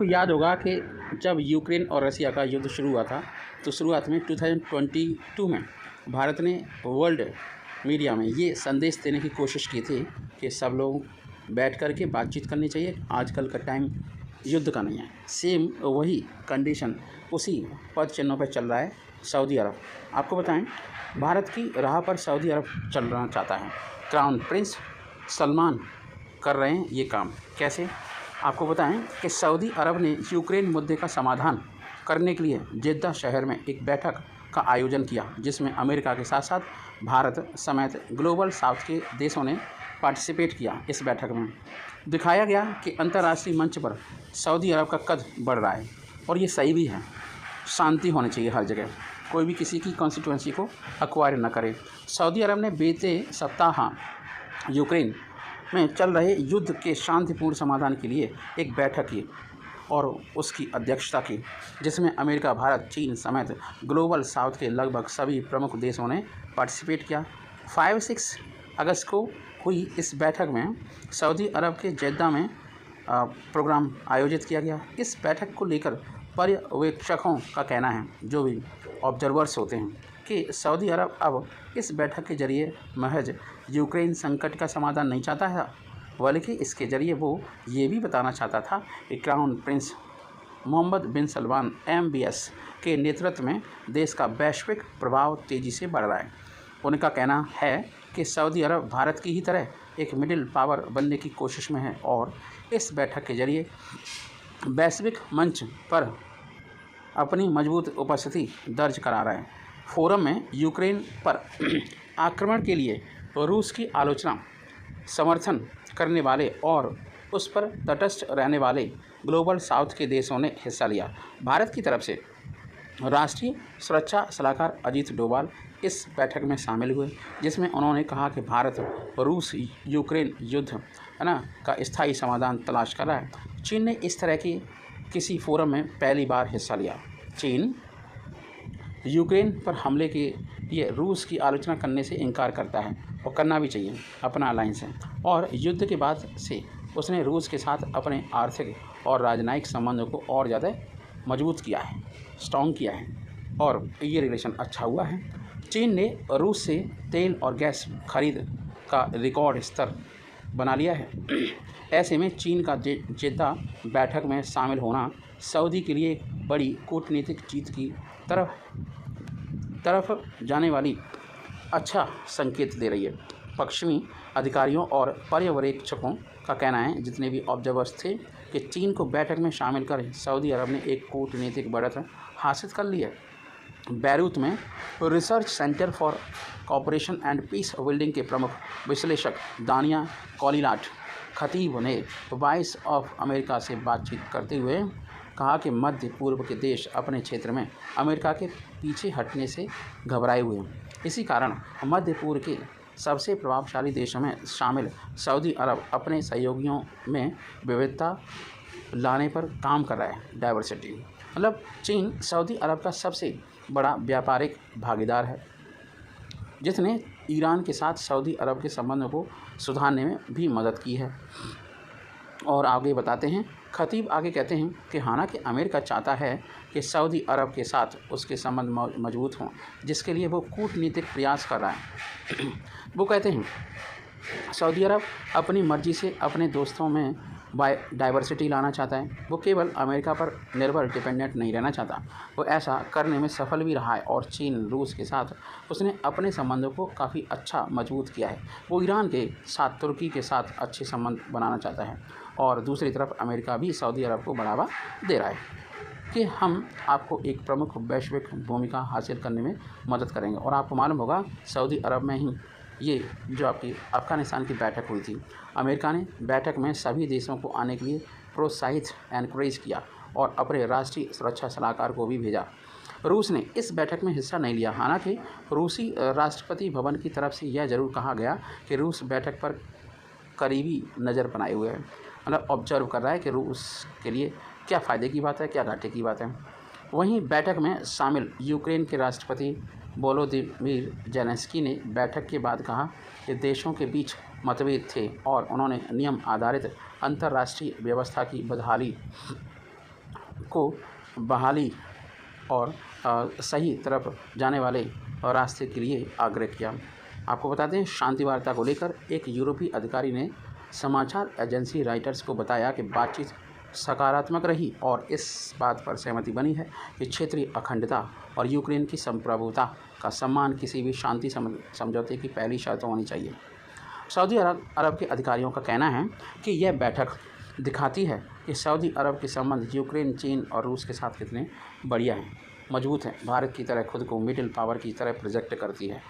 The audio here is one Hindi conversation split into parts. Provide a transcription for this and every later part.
आपको याद होगा कि जब यूक्रेन और रसिया का युद्ध शुरू हुआ था तो शुरुआत में 2022 में भारत ने वर्ल्ड मीडिया में ये संदेश देने की कोशिश की थी कि सब लोग बैठ कर के बातचीत करनी चाहिए, आजकल का टाइम युद्ध का नहीं है। सेम वही कंडीशन उसी पद चिन्हों पर चल रहा है सऊदी अरब। आपको बताएं, भारत की राह पर सऊदी अरब चलना चाहता है। क्राउन प्रिंस सलमान कर रहे हैं ये काम। कैसे? आपको बताएं कि सऊदी अरब ने यूक्रेन मुद्दे का समाधान करने के लिए जेद्दा शहर में एक बैठक का आयोजन किया, जिसमें अमेरिका के साथ साथ भारत समेत ग्लोबल साउथ के देशों ने पार्टिसिपेट किया। इस बैठक में दिखाया गया कि अंतर्राष्ट्रीय मंच पर सऊदी अरब का कद बढ़ रहा है और ये सही भी है। शांति होनी चाहिए हर जगह, कोई भी किसी की कॉन्स्टिट्यूंसी को अक्वायर न करे। सऊदी अरब ने बीते सप्ताह यूक्रेन में चल रहे युद्ध के शांतिपूर्ण समाधान के लिए एक बैठक की और उसकी अध्यक्षता की, जिसमें अमेरिका, भारत, चीन समेत ग्लोबल साउथ के लगभग सभी प्रमुख देशों ने पार्टिसिपेट किया। 5-6 अगस्त को हुई इस बैठक में सऊदी अरब के जेद्दा में प्रोग्राम आयोजित किया गया। इस बैठक को लेकर पर्यवेक्षकों का कहना है, जो भी ऑब्जर्वर्स होते हैं, कि सऊदी अरब अब इस बैठक के जरिए महज यूक्रेन संकट का समाधान नहीं चाहता है, बल्कि इसके ज़रिए वो ये भी बताना चाहता था कि crown prince Mohammed bin Salman MBS के नेतृत्व में देश का वैश्विक प्रभाव तेज़ी से बढ़ रहा है। उनका कहना है कि सऊदी अरब भारत की ही तरह एक मिडिल पावर बनने की कोशिश में है और इस बैठक के ज़रिए वैश्विक मंच पर अपनी मजबूत उपस्थिति दर्ज करा रहा है। फोरम में यूक्रेन पर आक्रमण के लिए रूस की आलोचना, समर्थन करने वाले और उस पर तटस्थ रहने वाले ग्लोबल साउथ के देशों ने हिस्सा लिया। भारत की तरफ से राष्ट्रीय सुरक्षा सलाहकार अजीत डोभाल इस बैठक में शामिल हुए, जिसमें उन्होंने कहा कि भारत रूस यूक्रेन युद्ध का स्थायी समाधान तलाश कर रहा है। चीन ने इस तरह की किसी फोरम में पहली बार हिस्सा लिया। चीन यूक्रेन पर हमले के लिए रूस की आलोचना करने से इनकार करता है और करना भी चाहिए, अपना अलायंस है, और युद्ध के बाद से उसने रूस के साथ अपने आर्थिक और राजनयिक संबंधों को और ज़्यादा मजबूत किया है, स्ट्रॉन्ग किया है और ये रिलेशन अच्छा हुआ है। चीन ने रूस से तेल और गैस खरीद का रिकॉर्ड स्तर बना लिया है। ऐसे में चीन का जेद्दा बैठक में शामिल होना सऊदी के लिए एक बड़ी कूटनीतिक जीत की तरफ जाने वाली अच्छा संकेत दे रही है। पश्चिमी अधिकारियों और पर्यवेक्षकों का कहना है, जितने भी ऑब्जर्वर्स थे, कि चीन को बैठक में शामिल कर सऊदी अरब ने एक कूटनीतिक बढ़त हासिल कर ली है। बैरूत में research centre for cooperation and peace building के प्रमुख विश्लेषक दानिया कॉलिलाट खतीब ने वॉइस ऑफ अमेरिका से बातचीत करते हुए कहा कि मध्य पूर्व के देश अपने क्षेत्र में अमेरिका के पीछे हटने से घबराए हुए हैं। इसी कारण मध्य पूर्व के सबसे प्रभावशाली देशों में शामिल सऊदी अरब अपने सहयोगियों में विविधता लाने पर काम कर रहा है। डाइवर्सिटी मतलब चीन सऊदी अरब का सबसे बड़ा व्यापारिक भागीदार है, जिसने ईरान के साथ सऊदी अरब के संबंधों को सुधारने में भी मदद की है। और आगे बताते हैं, खतीब आगे कहते हैं कि हालांकि अमेरिका चाहता है कि सऊदी अरब के साथ उसके संबंध मजबूत हों, जिसके लिए वो कूटनीतिक प्रयास कर रहा है। वो कहते हैं सऊदी अरब अपनी मर्जी से अपने दोस्तों में डाइवर्सिटी लाना चाहता है। वो केवल अमेरिका पर निर्भर डिपेंडेंट नहीं रहना चाहता। वो ऐसा करने में सफल भी रहा है और चीन रूस के साथ उसने अपने संबंधों को काफ़ी अच्छा मजबूत किया है। वो ईरान के साथ, तुर्की के साथ अच्छे संबंध बनाना चाहता है और दूसरी तरफ अमेरिका भी सऊदी अरब को बढ़ावा दे रहा है कि हम आपको एक प्रमुख वैश्विक भूमिका हासिल करने में मदद करेंगे। और आपको मालूम होगा सऊदी अरब में ही ये जो आपकी अफ़गानिस्तान की बैठक हुई थी, अमेरिका ने बैठक में सभी देशों को आने के लिए प्रोत्साहित एनकरेज किया और अपने राष्ट्रीय सुरक्षा सलाहकार को भी भेजा। रूस ने इस बैठक में हिस्सा नहीं लिया। हालांकि रूसी राष्ट्रपति भवन की तरफ से यह ज़रूर कहा गया कि रूस बैठक पर करीबी नज़र बनाए हुए है, मतलब ऑब्जर्व कर रहा है कि रूस के लिए क्या फ़ायदे की बात है, क्या घाटे की बात है। वहीं बैठक में शामिल यूक्रेन के राष्ट्रपति वोलोदिमीर जेलेंस्की ने बैठक के बाद कहा कि देशों के बीच मतभेद थे और उन्होंने नियम आधारित अंतर्राष्ट्रीय व्यवस्था की बहाली को बहाली और सही तरफ जाने वाले रास्ते के लिए आग्रह किया। आपको बता दें, शांति वार्ता को लेकर एक यूरोपीय अधिकारी ने समाचार एजेंसी रॉयटर्स को बताया कि बातचीत सकारात्मक रही और इस बात पर सहमति बनी है कि क्षेत्रीय अखंडता और यूक्रेन की संप्रभुता का सम्मान किसी भी शांति समझौते की पहली शर्त होनी चाहिए। सऊदी अरब के अधिकारियों का कहना है कि यह बैठक दिखाती है कि सऊदी अरब के संबंध यूक्रेन, चीन और रूस के साथ कितने बढ़िया हैं, मजबूत हैं। भारत की तरह खुद को मिडिल पावर की तरह प्रोजेक्ट करती है।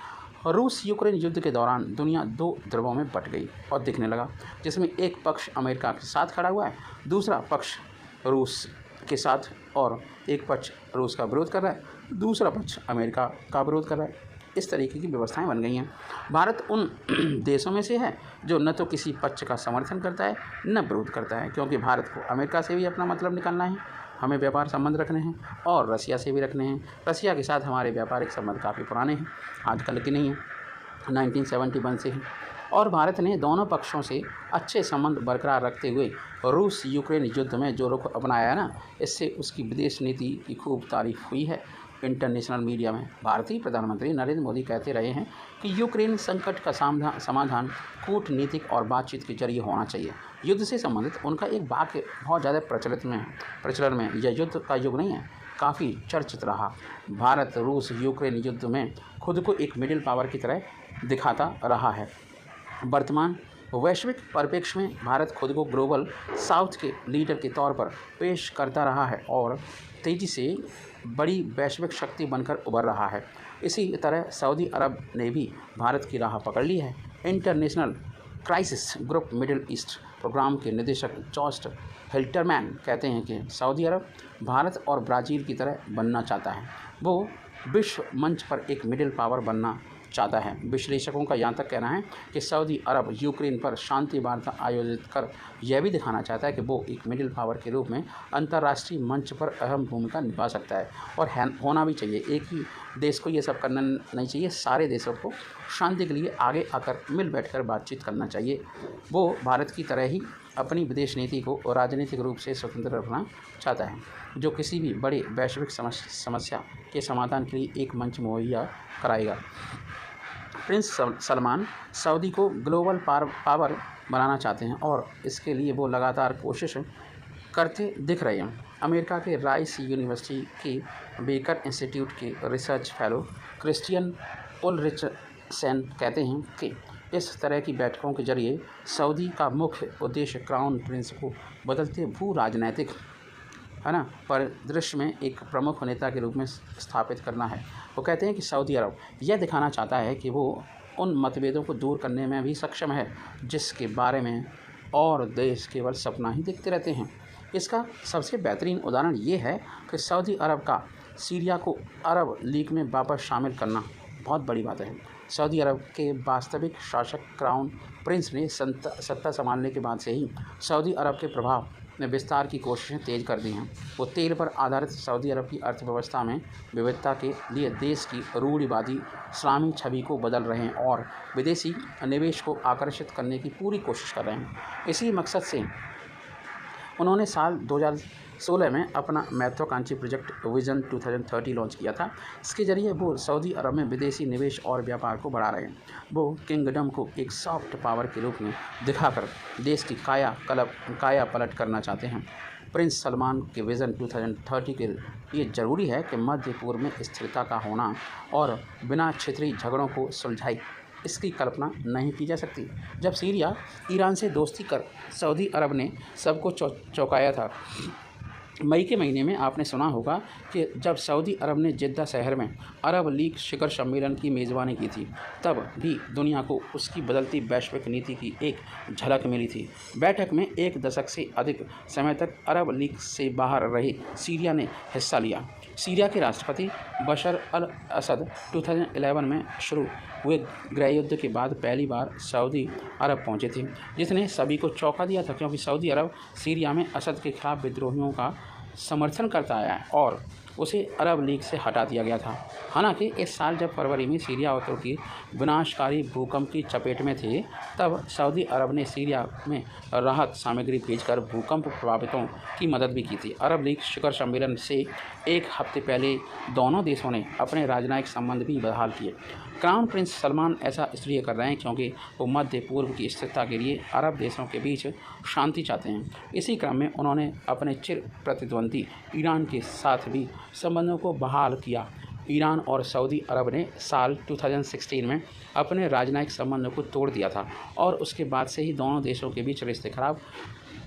रूस यूक्रेन युद्ध के दौरान दुनिया दो ध्रुवों में बट गई और दिखने लगा, जिसमें एक पक्ष अमेरिका के साथ खड़ा हुआ है, दूसरा पक्ष रूस के साथ, और एक पक्ष रूस का विरोध कर रहा है, दूसरा पक्ष अमेरिका का विरोध कर रहा है। इस तरीके की व्यवस्थाएं बन गई हैं। भारत उन देशों में से है जो न तो किसी पक्ष का समर्थन करता है न विरोध करता है, क्योंकि भारत को अमेरिका से भी अपना मतलब निकालना है, हमें व्यापार संबंध रखने हैं, और रसिया से भी रखने हैं। रसिया के साथ हमारे व्यापारिक संबंध काफ़ी पुराने हैं, आजकल के नहीं हैं, 1971 से हैं। और भारत ने दोनों पक्षों से अच्छे संबंध बरकरार रखते हुए रूस यूक्रेन युद्ध में जो रुख अपनाया है ना, इससे उसकी विदेश नीति की खूब तारीफ हुई है इंटरनेशनल मीडिया में। भारतीय प्रधानमंत्री नरेंद्र मोदी कहते रहे हैं कि यूक्रेन संकट का समाधान कूटनीतिक और बातचीत के जरिए होना चाहिए। युद्ध से संबंधित उनका एक वाक्य बहुत ज़्यादा प्रचलन में यह युद्ध का युग नहीं है, काफ़ी चर्चित रहा। भारत रूस यूक्रेन युद्ध में खुद को एक मिडिल पावर की तरह दिखाता रहा है। वर्तमान वैश्विक परिप्रेक्ष्य में भारत खुद को ग्लोबल साउथ के लीडर के तौर पर पेश करता रहा है और तेज़ी से बड़ी वैश्विक शक्ति बनकर उभर रहा है। इसी तरह सऊदी अरब ने भी भारत की राह पकड़ ली है। International Crisis Group Middle East programme के निदेशक जॉस्ट हिल्टरमैन कहते हैं कि सऊदी अरब भारत और ब्राज़ील की तरह बनना चाहता है। वो विश्व मंच पर एक मिडिल पावर बनना चाहता है। विश्लेषकों का यहाँ तक कहना है कि सऊदी अरब यूक्रेन पर शांति वार्ता आयोजित कर यह भी दिखाना चाहता है कि वो एक मिडिल पावर के रूप में अंतर्राष्ट्रीय मंच पर अहम भूमिका निभा सकता है, और होना भी चाहिए। एक ही देश को ये सब करना नहीं चाहिए, सारे देशों को शांति के लिए आगे आकर मिल बैठकर बातचीत करना चाहिए। वो भारत की तरह ही अपनी विदेश नीति को राजनीतिक रूप से स्वतंत्र रखना चाहता है, जो किसी भी बड़े वैश्विक समस्या के समाधान के लिए एक मंच मुहैया कराएगा। प्रिंस सलमान सऊदी को ग्लोबल पावर बनाना चाहते हैं और इसके लिए वो लगातार कोशिश करते दिख रहे हैं। अमेरिका के राइस यूनिवर्सिटी के बेकर इंस्टीट्यूट के रिसर्च फेलो क्रिस्टियन उलरिचसन कहते हैं कि इस तरह की बैठकों के जरिए सऊदी का मुख्य उद्देश्य क्राउन प्रिंस को बदलते भू राजनैतिक परिदृश्य में एक प्रमुख नेता के रूप में स्थापित करना है। वो कहते हैं कि सऊदी अरब यह दिखाना चाहता है कि वो उन मतभेदों को दूर करने में भी सक्षम है जिसके बारे में और देश केवल सपना ही देखते रहते हैं। इसका सबसे बेहतरीन उदाहरण ये है कि सऊदी अरब का सीरिया को अरब लीग में वापस शामिल करना बहुत बड़ी बात है। सऊदी अरब के वास्तविक शासक क्राउन प्रिंस ने सत्ता संभालने के बाद से ही सऊदी अरब के प्रभाव में विस्तार की कोशिशें तेज़ कर दी हैं। वो तेल पर आधारित सऊदी अरब की अर्थव्यवस्था में विविधता के लिए देश की रूढ़िवादी इस्लामी छवि को बदल रहे हैं और विदेशी निवेश को आकर्षित करने की पूरी कोशिश कर रहे हैं। इसी मकसद से उन्होंने साल 2016 में अपना महत्वाकांक्षी प्रोजेक्ट विजन 2030 लॉन्च किया था। इसके जरिए वो सऊदी अरब में विदेशी निवेश और व्यापार को बढ़ा रहे हैं। वो किंगडम को एक सॉफ्ट पावर के रूप में दिखाकर देश की काया पलट करना चाहते हैं। प्रिंस सलमान के विज़न 2030 के लिए ज़रूरी है कि मध्य पूर्व में स्थिरता का होना और बिना क्षेत्रीय झगड़ों को सुलझाई इसकी कल्पना नहीं की जा सकती। जब सीरिया ईरान से दोस्ती कर सऊदी अरब ने सबको चौंकाया था, मई के महीने में आपने सुना होगा कि जब सऊदी अरब ने जिद्दा शहर में अरब लीग शिखर सम्मेलन की मेज़बानी की थी, तब भी दुनिया को उसकी बदलती वैश्विक नीति की एक झलक मिली थी। बैठक में एक दशक से अधिक समय तक अरब लीग से बाहर रहे सीरिया ने हिस्सा लिया। सीरिया के राष्ट्रपति बशर अल असद 2011 में शुरू हुए गृहयुद्ध के बाद पहली बार सऊदी अरब पहुंचे थे, जिसने सभी को चौंका दिया था, क्योंकि सऊदी अरब सीरिया में असद के खिलाफ विद्रोहियों का समर्थन करता आया है और उसे अरब लीग से हटा दिया गया था। हालांकि इस साल जब फरवरी में सीरिया और तुर्की विनाशकारी भूकंप की चपेट में थे, तब सऊदी अरब ने सीरिया में राहत सामग्री भेजकर भूकंप प्रभावितों की मदद भी की थी। अरब लीग शिखर सम्मेलन से एक हफ्ते पहले दोनों देशों ने अपने राजनयिक संबंध भी बहाल किए। क्राउन प्रिंस सलमान ऐसा इसलिए कर रहे हैं क्योंकि वो मध्य पूर्व की स्थिरता के लिए अरब देशों के बीच शांति चाहते हैं। इसी क्रम में उन्होंने अपने चिर प्रतिद्वंदी ईरान के साथ भी संबंधों को बहाल किया। ईरान और सऊदी अरब ने साल 2016 में अपने राजनयिक संबंधों को तोड़ दिया था और उसके बाद से ही दोनों देशों के बीच रिश्ते खराब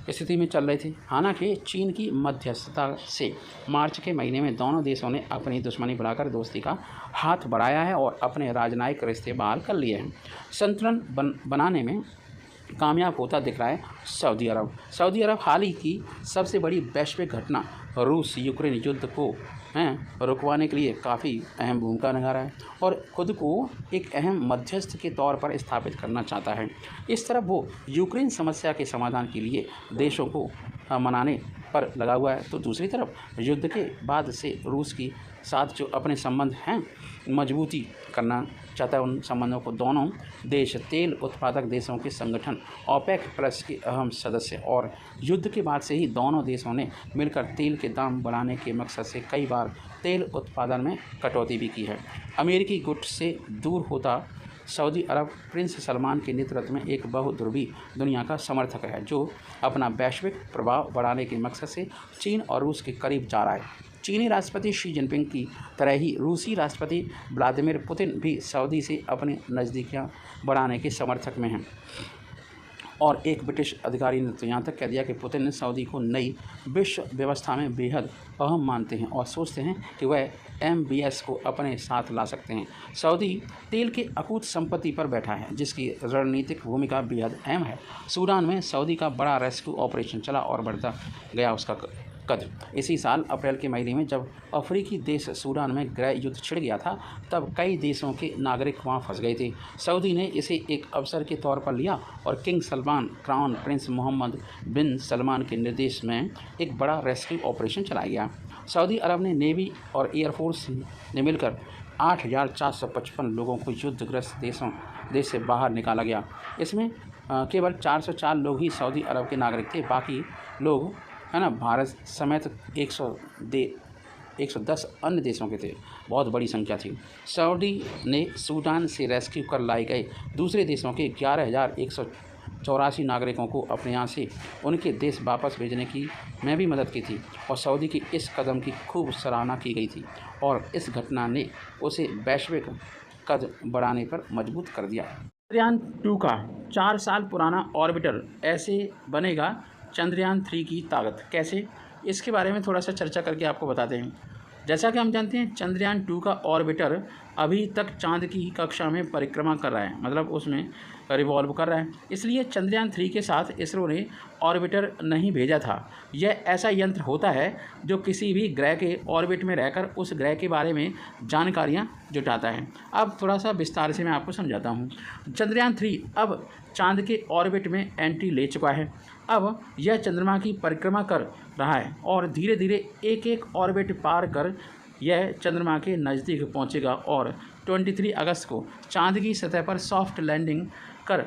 स्थिति में चल रहे थे। हालांकि चीन की मध्यस्थता से मार्च के महीने में दोनों देशों ने अपनी दुश्मनी बढ़ाकर दोस्ती का हाथ बढ़ाया है और अपने राजनयिक रिश्ते बहाल कर लिए हैं। संतुलन बनाने में कामयाब होता दिख रहा है सऊदी अरब। सऊदी अरब हाल ही की सबसे बड़ी वैश्विक घटना रूस यूक्रेन युद्ध को रुकवाने के लिए काफ़ी अहम भूमिका निभा रहा है और ख़ुद को एक अहम मध्यस्थ के तौर पर स्थापित करना चाहता है। इस तरफ वो यूक्रेन समस्या के समाधान के लिए देशों को मनाने पर लगा हुआ है, तो दूसरी तरफ युद्ध के बाद से रूस की साथ जो अपने संबंध हैं मजबूती करना चाहता है। उन संबंधों को दोनों देश तेल उत्पादक देशों के संगठन ओपेक प्लस के अहम सदस्य और युद्ध के बाद से ही दोनों देशों ने मिलकर तेल के दाम बढ़ाने के मकसद से कई बार तेल उत्पादन में कटौती भी की है। अमेरिकी गुट से दूर होता सऊदी अरब प्रिंस सलमान के नेतृत्व में एक बहुध्रुवी दुनिया का समर्थक है, जो अपना वैश्विक प्रभाव बढ़ाने के मकसद से चीन और रूस के करीब जा रहा है। चीनी राष्ट्रपति शी जिनपिंग की तरह ही रूसी राष्ट्रपति व्लादिमीर पुतिन भी सऊदी से अपनी नज़दीकियाँ बढ़ाने के समर्थक में हैं। और एक ब्रिटिश अधिकारी ने तो यहाँ तक कह दिया कि पुतिन ने सऊदी को नई विश्व व्यवस्था में बेहद अहम मानते हैं और सोचते हैं कि वह MBS को अपने साथ ला सकते हैं। सऊदी तेल के अकूत संपत्ति पर बैठा है, जिसकी रणनीतिक भूमिका बेहद अहम है। सूडान में सऊदी का बड़ा रेस्क्यू ऑपरेशन चला और बढ़ता गया उसका कद। इसी साल अप्रैल के महीने में जब अफ्रीकी देश सूडान में गृह युद्ध छिड़ गया था, तब कई देशों के नागरिक वहां फंस गए थे। सऊदी ने इसे एक अवसर के तौर पर लिया और king Salman crown prince Mohammed bin Salman के निर्देश में एक बड़ा रेस्क्यू ऑपरेशन चलाया गया। सऊदी अरब ने नेवी और एयरफोर्स ने मिलकर 8,455 लोगों को युद्धग्रस्त देश से बाहर निकाला गया। इसमें केवल 404 लोग ही सऊदी अरब के नागरिक थे, बाकी लोग भारत समेत 110 अन्य देशों के थे। बहुत बड़ी संख्या थी। सऊदी ने सूडान से रेस्क्यू कर लाए गए दूसरे देशों के 11,184 नागरिकों को अपने यहाँ से उनके देश वापस भेजने की में भी मदद की थी और सऊदी की इस कदम की खूब सराहना की गई थी और इस घटना ने उसे वैश्विक कद बढ़ाने पर मजबूत कर दिया। चंद्रयान 2 का 4 साल पुराना ऑर्बिटर ऐसे बनेगा चंद्रयान 3 की ताकत। कैसे, इसके बारे में थोड़ा सा चर्चा करके आपको बताते हैं। जैसा कि हम जानते हैं, चंद्रयान 2 का ऑर्बिटर अभी तक चांद की कक्षा में परिक्रमा कर रहा है, मतलब उसमें रिवॉल्व कर रहा है। इसलिए चंद्रयान 3 के साथ इसरो ने ऑर्बिटर नहीं भेजा था। यह ऐसा यंत्र होता है जो किसी भी ग्रह के ऑर्बिट में रहकर उस ग्रह के बारे में जानकारियाँ जुटाता है। अब थोड़ा सा विस्तार से मैं आपको समझाता हूँ। चंद्रयान 3 अब चांद के ऑर्बिट में एंट्री ले चुका है। अब यह चंद्रमा की परिक्रमा कर रहा है और धीरे धीरे एक एक ऑर्बिट पार कर यह चंद्रमा के नज़दीक पहुंचेगा और 23 अगस्त को चांद की सतह पर सॉफ्ट लैंडिंग कर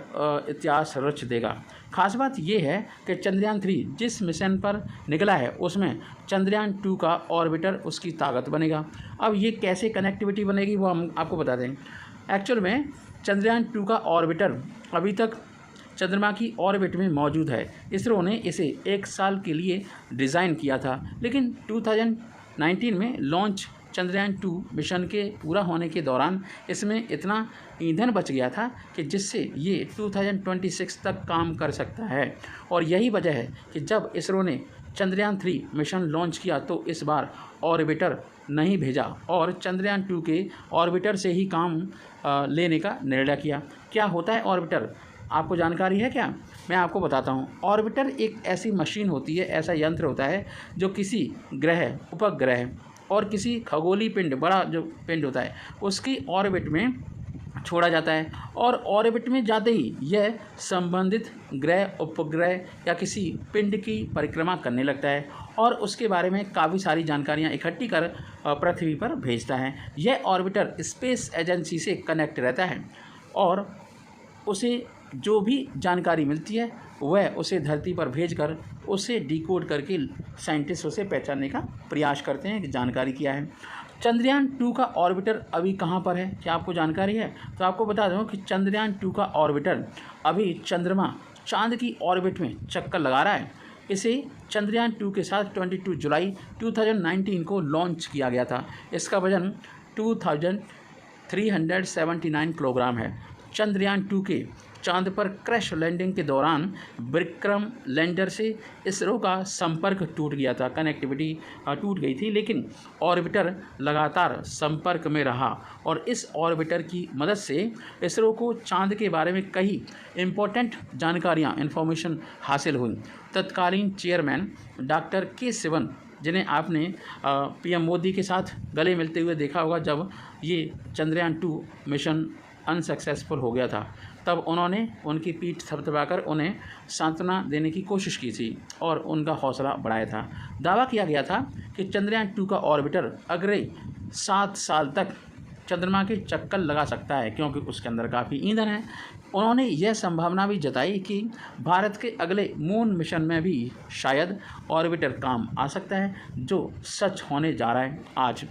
इतिहास रच देगा। खास बात यह है कि चंद्रयान 3 जिस मिशन पर निकला है उसमें चंद्रयान 2 का ऑर्बिटर उसकी ताकत बनेगा। अब ये कैसे कनेक्टिविटी बनेगी वो हम आपको बता दें। एक्चुअल में चंद्रयान 2 का ऑर्बिटर अभी तक चंद्रमा की ऑर्बिट में मौजूद है। इसरो ने इसे 1 साल के लिए डिज़ाइन किया था, लेकिन 2019 में लॉन्च चंद्रयान 2 मिशन के पूरा होने के दौरान इसमें इतना ईंधन बच गया था कि जिससे ये 2026 तक काम कर सकता है। और यही वजह है कि जब इसरो ने चंद्रयान 3 मिशन लॉन्च किया तो इस बार ऑर्बिटर नहीं भेजा और चंद्रयान 2 के ऑर्बिटर से ही काम लेने का निर्णय किया। क्या होता है ऑर्बिटर, आपको जानकारी है क्या? मैं आपको बताता हूँ। ऑर्बिटर एक ऐसी मशीन होती है, ऐसा यंत्र होता है जो किसी ग्रह, उपग्रह और किसी खगोलीय पिंड, बड़ा जो पिंड होता है, उसकी ऑर्बिट में छोड़ा जाता है और ऑर्बिट में जाते ही यह संबंधित ग्रह, उपग्रह या किसी पिंड की परिक्रमा करने लगता है और उसके बारे में काफ़ी सारी जानकारियाँ इकट्ठी कर पृथ्वी पर भेजता है। यह ऑर्बिटर स्पेस एजेंसी से कनेक्ट रहता है और उसे जो भी जानकारी मिलती है वह उसे धरती पर भेजकर उसे डिकोड करके साइंटिस्ट उसे पहचानने का प्रयास करते हैं कि जानकारी क्या है। चंद्रयान 2 का ऑर्बिटर अभी कहाँ पर है, क्या आपको जानकारी है? तो आपको बता दूं कि चंद्रयान 2 का ऑर्बिटर अभी चंद्रमा चांद की ऑर्बिट में चक्कर लगा रहा है। इसे चंद्रयान 2 के साथ 22 जुलाई 2019 को लॉन्च किया गया था। इसका वजन 2379 किलोग्राम है। चंद्रयान 2 के चांद पर क्रैश लैंडिंग के दौरान विक्रम लैंडर से इसरो का संपर्क टूट गया था, कनेक्टिविटी टूट गई थी, लेकिन ऑर्बिटर लगातार संपर्क में रहा और इस ऑर्बिटर की मदद से इसरो को चांद के बारे में कई इम्पोर्टेंट जानकारियां, इन्फॉर्मेशन हासिल हुई। तत्कालीन चेयरमैन डॉक्टर के सिवन, जिन्हें आपने पीएम मोदी के साथ गले मिलते हुए देखा होगा जब ये चंद्रयान 2 मिशन अनसक्सेसफुल हो गया था, तब उन्होंने उनकी पीठ थपथपाकर उन्हें सांत्वना देने की कोशिश की थी और उनका हौसला बढ़ाया था। दावा किया गया था कि चंद्रयान 2 का ऑर्बिटर अगले 7 साल तक चंद्रमा के चक्कर लगा सकता है क्योंकि उसके अंदर काफ़ी ईंधन है। उन्होंने यह संभावना भी जताई कि भारत के अगले मून मिशन में भी शायद ऑर्बिटर काम आ सकता है, जो सच होने जा रहा है। आज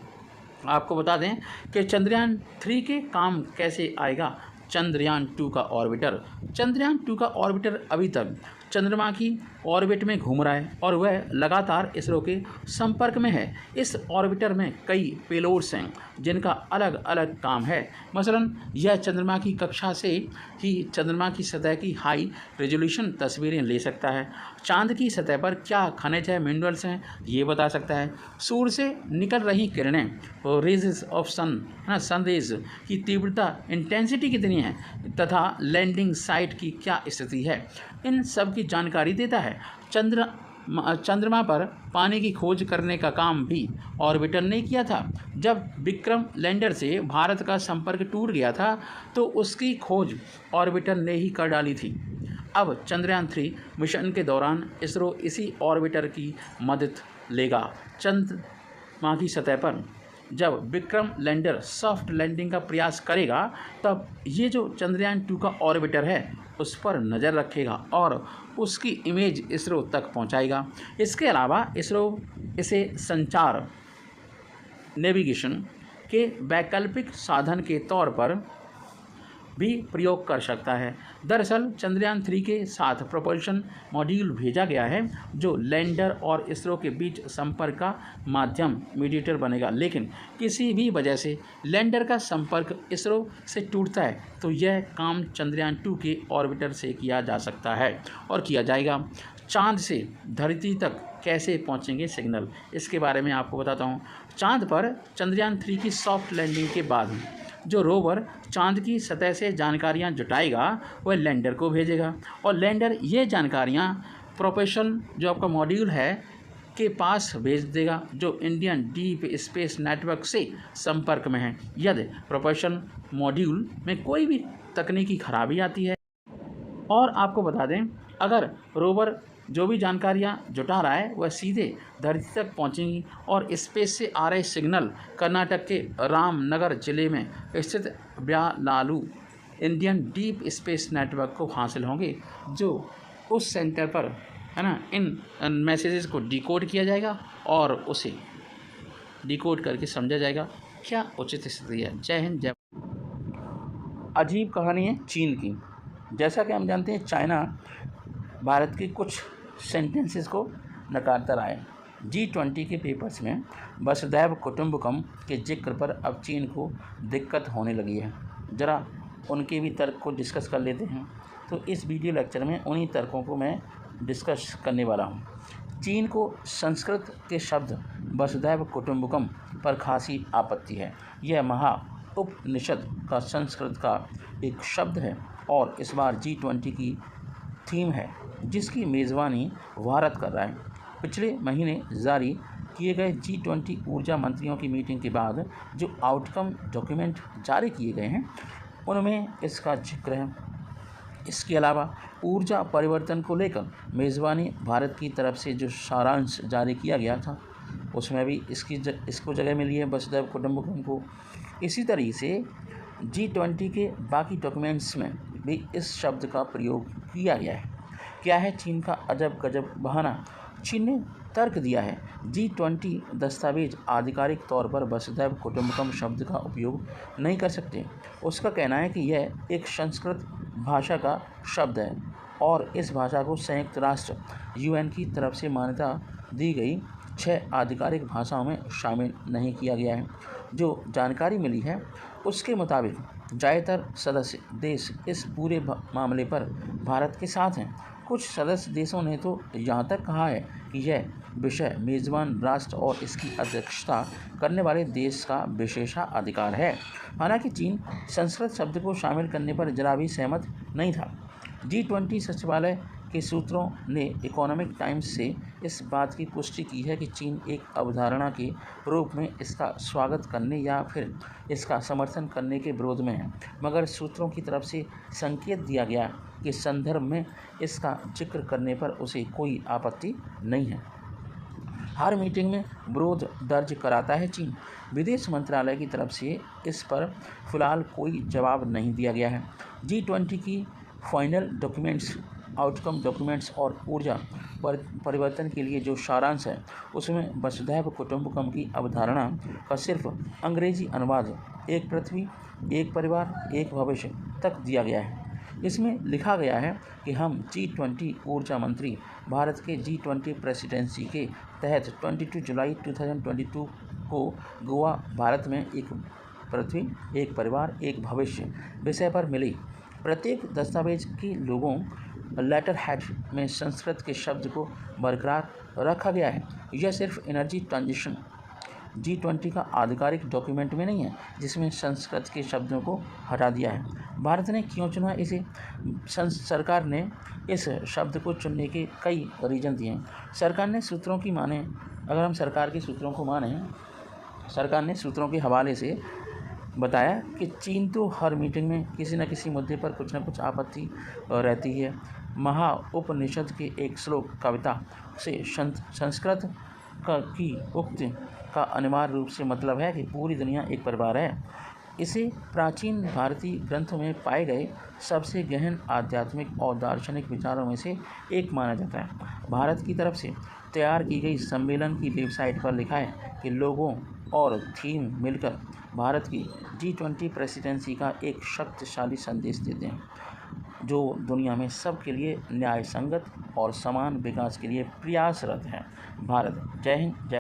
आपको बता दें कि चंद्रयान 3 के काम कैसे आएगा चंद्रयान 2 का ऑर्बिटर। चंद्रयान 2 का ऑर्बिटर अभी तक चंद्रमा की ऑर्बिट में घूम रहा है और वह लगातार इसरो के संपर्क में है। इस ऑर्बिटर में कई पेलोड्स हैं जिनका अलग अलग काम है। मसलन यह चंद्रमा की कक्षा से ही चंद्रमा की सतह की हाई रेजोल्यूशन तस्वीरें ले सकता है। चांद की सतह पर क्या खनिज है, मिनरल्स हैं, ये बता सकता है। सूर्य से निकल रही किरणें, rays of sun, sun rays की तीव्रता, इंटेंसिटी कितनी है तथा लैंडिंग साइट की क्या स्थिति है, इन सब की जानकारी देता है। चंद्रमा पर पानी की खोज करने का काम भी ऑर्बिटर ने किया था। जब विक्रम लैंडर से भारत का संपर्क टूट गया था तो उसकी खोज ऑर्बिटर ने ही कर डाली थी। अब चंद्रयान 3 मिशन के दौरान इसरो इसी ऑर्बिटर की मदद लेगा। चंद्रमा की सतह पर जब विक्रम लैंडर सॉफ्ट लैंडिंग का प्रयास करेगा तब ये जो चंद्रयान 2 का ऑर्बिटर है उस पर नज़र रखेगा और उसकी इमेज इसरो तक पहुंचाएगा। इसके अलावा इसरो इसे संचार, नेविगेशन के वैकल्पिक साधन के तौर पर भी प्रयोग कर सकता है। दरअसल चंद्रयान 3 के साथ प्रोपल्शन मॉड्यूल भेजा गया है जो लैंडर और इसरो के बीच संपर्क का माध्यम, मीडिएटर बनेगा, लेकिन किसी भी वजह से लैंडर का संपर्क इसरो से टूटता है तो यह काम चंद्रयान 2 के ऑर्बिटर से किया जा सकता है और किया जाएगा। चांद से धरती तक कैसे पहुंचेंगे सिग्नल, इसके बारे में आपको बताता हूं। चांद पर चंद्रयान 3 की सॉफ्ट लैंडिंग के बाद जो रोवर चांद की सतह से जानकारियां जुटाएगा वह लैंडर को भेजेगा और लैंडर ये जानकारियां प्रोपल्शन जो आपका मॉड्यूल है के पास भेज देगा जो इंडियन डीप स्पेस नेटवर्क से संपर्क में है। यदि प्रोपल्शन मॉड्यूल में कोई भी तकनीकी खराबी आती है, और आपको बता दें अगर रोवर जो भी जानकारियां जुटा रहा है वह सीधे धरती तक पहुंचेंगी और स्पेस से आ रहे सिग्नल कर्नाटक के रामनगर जिले में स्थित Byalalu Indian deep space network को हासिल होंगे, जो उस सेंटर पर है ना इन मैसेजेस को डिकोड किया जाएगा और उसे डिकोड करके समझा जाएगा क्या उचित स्थिति है। जय हिंद, जय। अजीब कहानी है चीन की। जैसा कि हम जानते हैं चाइना भारत के कुछ सेंटेंसेस को नकारता रहा है। G20 के पेपर्स में वसुधैव कुटुंबकम के जिक्र पर अब चीन को दिक्कत होने लगी है। ज़रा उनके भी तर्क को डिस्कस कर लेते हैं। तो इस वीडियो लेक्चर में उन्हीं तर्कों को मैं डिस्कस करने वाला हूँ। चीन को संस्कृत के शब्द वसुधैव कुटुंबकम पर खासी आपत्ति है। यह महा उपनिषद का संस्कृत का एक शब्द है और इस बार G20 की थीम है जिसकी मेज़बानी भारत कर रहा है। पिछले महीने जारी किए गए G20 ऊर्जा मंत्रियों की मीटिंग के बाद जो आउटकम डॉक्यूमेंट जारी किए गए हैं उनमें इसका जिक्र है। इसके अलावा ऊर्जा परिवर्तन को लेकर मेज़बानी भारत की तरफ से जो सारांश जारी किया गया था उसमें भी इसको जगह मिली है वसुधैव कुटुंबकम को। इसी तरीके से G20 के बाकी डॉक्यूमेंट्स में भी इस शब्द का प्रयोग किया गया है। क्या है चीन का अजब गजब बहाना? चीन ने तर्क दिया है G20 दस्तावेज आधिकारिक तौर पर वसुधैव कुटुंबकम शब्द का उपयोग नहीं कर सकते। उसका कहना है कि यह एक संस्कृत भाषा का शब्द है और इस भाषा को संयुक्त राष्ट्र UN की तरफ से मान्यता दी गई 6 आधिकारिक भाषाओं में शामिल नहीं किया गया है। जो जानकारी मिली है उसके मुताबिक ज़्यादातर सदस्य देश इस पूरे मामले पर भारत के साथ हैं। कुछ सदस्य देशों ने तो यहाँ तक कहा है कि यह विषय मेज़बान राष्ट्र और इसकी अध्यक्षता करने वाले देश का विशेषाधिकार है। हालांकि चीन संस्कृत शब्द को शामिल करने पर जरा भी सहमत नहीं था। G20 सचिवालय के सूत्रों ने इकोनॉमिक टाइम्स से इस बात की पुष्टि की है कि चीन एक अवधारणा के रूप में इसका स्वागत करने या फिर इसका समर्थन करने के विरोध में है, मगर सूत्रों की तरफ से संकेत दिया गया कि संदर्भ में इसका जिक्र करने पर उसे कोई आपत्ति नहीं है। हर मीटिंग में विरोध दर्ज कराता है चीन। विदेश मंत्रालय की तरफ से इस पर फिलहाल कोई जवाब नहीं दिया गया है। G20 की फाइनल डॉक्यूमेंट्स, आउटकम डॉक्यूमेंट्स और ऊर्जा परिवर्तन के लिए जो सारांश है उसमें वसुधैव कुटुंबकम की अवधारणा का सिर्फ अंग्रेजी अनुवाद एक पृथ्वी, एक परिवार, एक भविष्य तक दिया गया है। इसमें लिखा गया है कि हम G20 ऊर्जा मंत्री भारत के G20 प्रेसिडेंसी के तहत 22 जुलाई 2022 को गोवा, भारत में एक पृथ्वी, एक परिवार, एक भविष्य विषय पर मिली। प्रत्येक दस्तावेज के लोगों लेटर हेड में संस्कृत के शब्द को बरकरार रखा गया है। यह सिर्फ एनर्जी ट्रांजिशन G20 का आधिकारिक डॉक्यूमेंट में नहीं है जिसमें संस्कृत के शब्दों को हटा दिया है। भारत ने क्यों चुना इसे? सरकार ने इस शब्द को चुनने के कई रीजन दिए हैं। सरकार ने सूत्रों की माने, अगर हम सरकार के सूत्रों को माने, सरकार ने सूत्रों के हवाले से बताया कि चीन तो हर मीटिंग में किसी न किसी मुद्दे पर कुछ न कुछ आपत्ति रहती है। महा उपनिषद के एक श्लोक कविता से संस्कृत की उक्ति का अनिवार्य रूप से मतलब है कि पूरी दुनिया एक परिवार है। इसे प्राचीन भारतीय ग्रंथों में पाए गए सबसे गहन आध्यात्मिक और दार्शनिक विचारों में से एक माना जाता है। भारत की तरफ से तैयार की गई सम्मेलन की वेबसाइट पर लिखा है कि लोगों और थीम मिलकर भारत की G20 प्रेसिडेंसी का एक शक्तिशाली संदेश देते हैं जो दुनिया में सबके लिए न्याय संगत और समान विकास के लिए प्रयासरत है। भारत। जय हिंद, जय